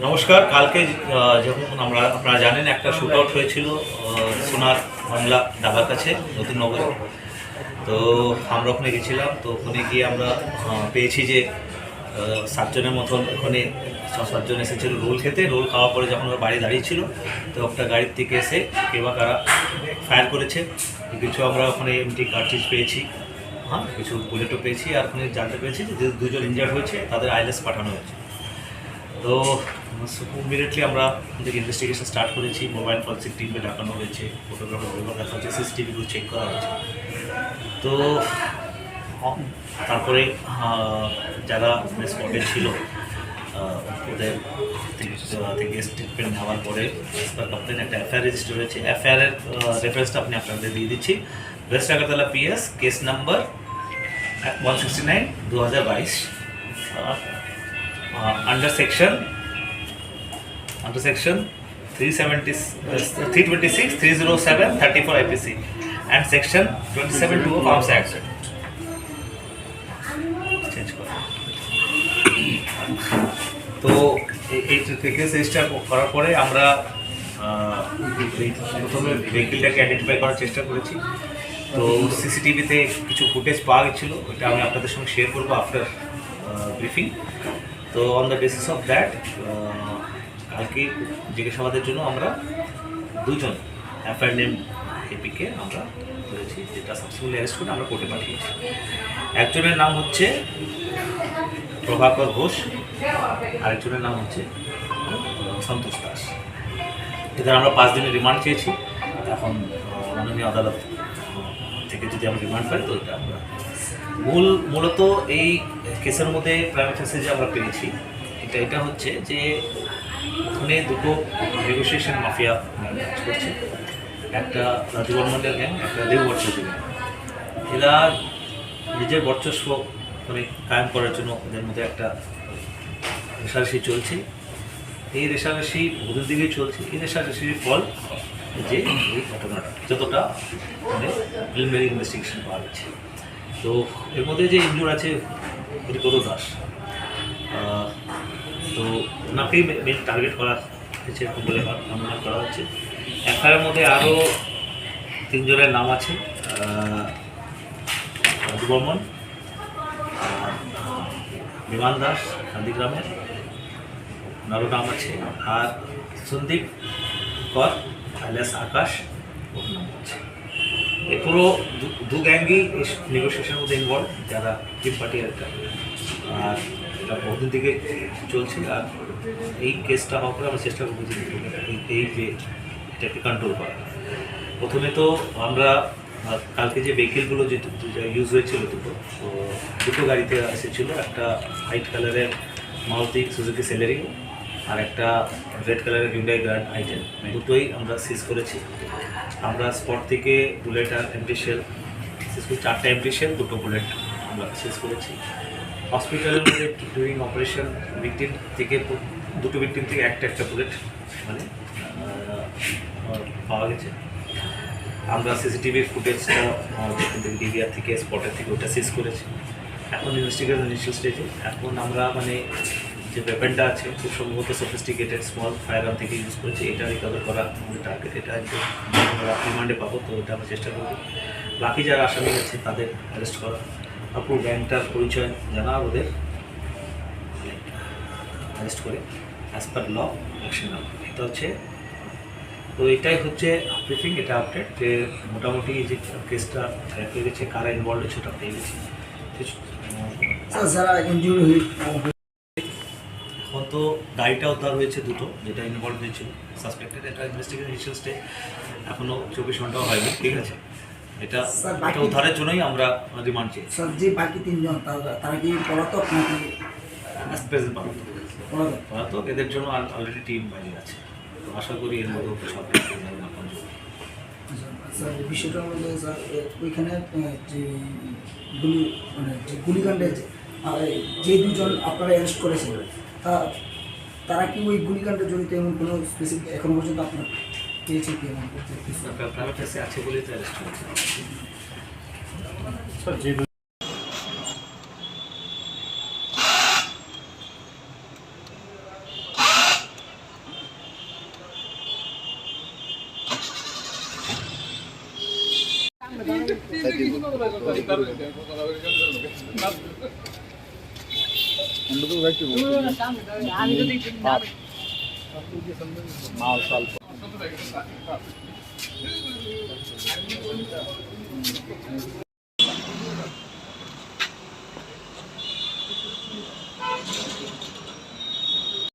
নমস্কার। কালকে যখন আপনারা জানেন একটা শুট আউট হয়েছিল সোনার বাংলা ঢাকার কাছে নতুন নগরে, তো আমরা ওখানে গেছিলাম। তো ওখানে গিয়ে আমরা পেয়েছি যে 7 জনের মতন ওখানে 6-7 জন এসেছিল রোল খেতে। রোল খাওয়ার পরে যখন ওরা বাড়ি দাঁড়িয়েছিল, তো একটা গাড়ির থেকে এসে কে বা কারা ফায়ার করেছে। কিছু আমরা ওখানে এমটি কার্ট্রিজ পেয়েছি, কিছু বুলেটও পেয়েছি, আর ওখানে জানতে পেরেছি যে 2 জন ইনজার্ড হয়েছে, তাদের আইএলএস পাঠানো হয়েছে। তো ইমিডিয়েটলি আমরা ইনভেস্টিগেশন স্টার্ট করেছি। মোবাইল ফরেন্সিক টিমে ডাকানো হয়েছে, ফটোগ্রাফার ব্যবহার দেখা হচ্ছে, সিসিটিভিগুলো চেক করা হয়েছে। তো তারপরে যারা স্পটে ছিল ওদের থেকে স্টেটমেন্ট নেওয়ার পরে কমপ্লেন একটা এফআইআর রেজিস্টার হয়েছে। এফআইআরের রেফারেন্সটা আপনাদের দিয়ে দিচ্ছি। West Agartala PS case number 169/2022 under section 326 307 34 IPC and section 27(2) of Arms Act. তো এই কেস রেজিস্টার করার পরে আমরা প্রথমে ভেহিকেলটাকে আইডেন্টিফাই করার চেষ্টা করেছি। তো সিসিটিভিতে কিছু ফুটেজ পাওয়া গেছিলো, ওইটা আমি আপনাদের সঙ্গে শেয়ার করবো আফটার ব্রিফিং। তো on the basis of that কালকে জিজ্ঞাসাবাদের জন্য আমরা 2 জন এফআইআর নেম এপিকে আমরা করেছি, যেটা সাবসিকুয়েন্টলি অ্যারেস্ট করে আমরা কোর্টে পাঠিয়েছি। একজনের নাম হচ্ছে প্রভাকর ঘোষ, আরেকজনের নাম হচ্ছে সন্তোষ দাস। এদের আমরা 5 দিনের রিমান্ড চেয়েছি। এখন মাননীয় আদালত থেকে যদি আমরা রিমান্ড পাই, তো এটা আমরা মূলত এই কেসের মধ্যে প্রাইম ফেসে যে আমরা পেয়েছি, এটা হচ্ছে যে ওখানে 2টো নেগোসিয়েশন মাফিয়া কাজ করছে। একটা রাজবর্মনের গ্যাং, একটা দেব বর্চস্ব গ্যাং। এরা নিজের বর্চস্ব মানে কায়েম করার জন্য ওদের মধ্যে একটা রেশারেশি চলছে। এই রেশারেশি বহুদিন দিকেই চলছে। এই রেশারেশির ফল যে এই ঘটনাটা যতটা মানে প্রিলিমিনারি ইনভেস্টিগেশন পাওয়া গেছে। তো এর মধ্যে যে ইনজুর আছে হরিপদ দাস, তো ওনাকেই মেন টার্গেট করা হয়েছে এরকম বলে অনুমান করা হচ্ছে। এফআইআর মধ্যে আরও 3 জনের নাম আছে। রাজু বর্মন, বিমান দাস গান্ধীগ্রামের, ওনারও নাম আছে, আর সন্দীপ কর আলিয়াস আকাশ ওর নাম আছে। এই পুরো 2 গ্যাংই এই নেগোসিয়েশনের মধ্যে ইনভলভ, যারা টিম পার্টি একটা। আর এটা বহুদিন থেকে চলছে। আর এই কেসটা হওয়ার পরে আমরা চেষ্টা করবো যে এই যে এটাকে কন্ট্রোল করা। প্রথমে তো আমরা কালকে যে ভেহিকেলগুলো যে ইউজ হয়েছিল দুটো গাড়িতে এসেছিলো। একটা হোয়াইট কালারের মারুতি সুজুকি সেলেরিও, আর একটা রেড কালারের হিউন্ডাই গ্র্যান্ড আইটেম। দুটোই আমরা সিজ করেছি। আমরা স্পট থেকে বুলেট আর এমটি শেল সিজ করি, 4টা এমটি শেল, 2টো বুলেট আমরা সিজ করেছি। হসপিটালের মধ্যে ডিউরিং অপারেশন ভিকটিম থেকে 2টো ভিকটিম থেকে একটা বুলেট মানে পাওয়া গেছে। আমরা সিসিটিভি ফুটেজটা ডিভিআর থেকে স্পটের থেকে ওটা সিজ করেছি। এখন ইনভেস্টিগেশন ইনিশিয়াল স্টেজে। এখন আমরা মানে যে ওয়েপনটা আছে খুব সম্ভবত সফিস্টিকেটেড স্মল ফায়ার আর্ম থেকে ইউজ করেছি। এটা রিকভার করা আমাদের টার্গেট। এটা আমরা রিমান্ডে পাবো, তো এটা আমরা চেষ্টা করব। বাকি যারা আসামি আছে তাদের অ্যারেস্ট করা, পুরো গ্যাংটার পরিচয় জানা, ওদের অ্যারেস্ট করে অ্যাজ পার ল অ্যাকশন নেওয়া। এটা হচ্ছে, তো এটাই হচ্ছে ব্রিফিং। এটা আপডেট যে মোটামুটি যে কেসটা হয়ে গেছে, কারা ইনভলভ হয়েছে ওটা পেয়ে গেছি। এখন তো গাড়িটা উদ্ধার হয়েছে 2টো, যেটা ইনভলভ হয়েছিল সাসপেক্টেড। এটা ইনভেস্টিগেশন ইনিশিয়াল স্টেজ, এখনও 24 ঘন্টাও হয়নি, ঠিক আছে। এটা উদ্ধারের জন্যই আমরা রিমান্ড চেয়েছি। স্যার, যে বাকি 3 জন তারা কি পলাতক নাকি প্রেজেন্ট পলাতক? এদের জন্য অলরেডি টিম বাইরে আছে। তো আশা করি এর মধ্যে সব স্যার বিষয়টা হলো যে স্যার ওইখানে যে গুলি মানে যে গুলিকাণ্ডে যে 2 জন আপনারা অ্যারেস্ট করেছেন, তারা কি ওই গুলিকাণ্ডে জড়িত এমন কোনো স্পেসিফিক এখন পর্যন্ত আপনার পেয়েছে কি এমন আছে বলে তো অ্যারেস্ট করেছে স্যার। যে মাল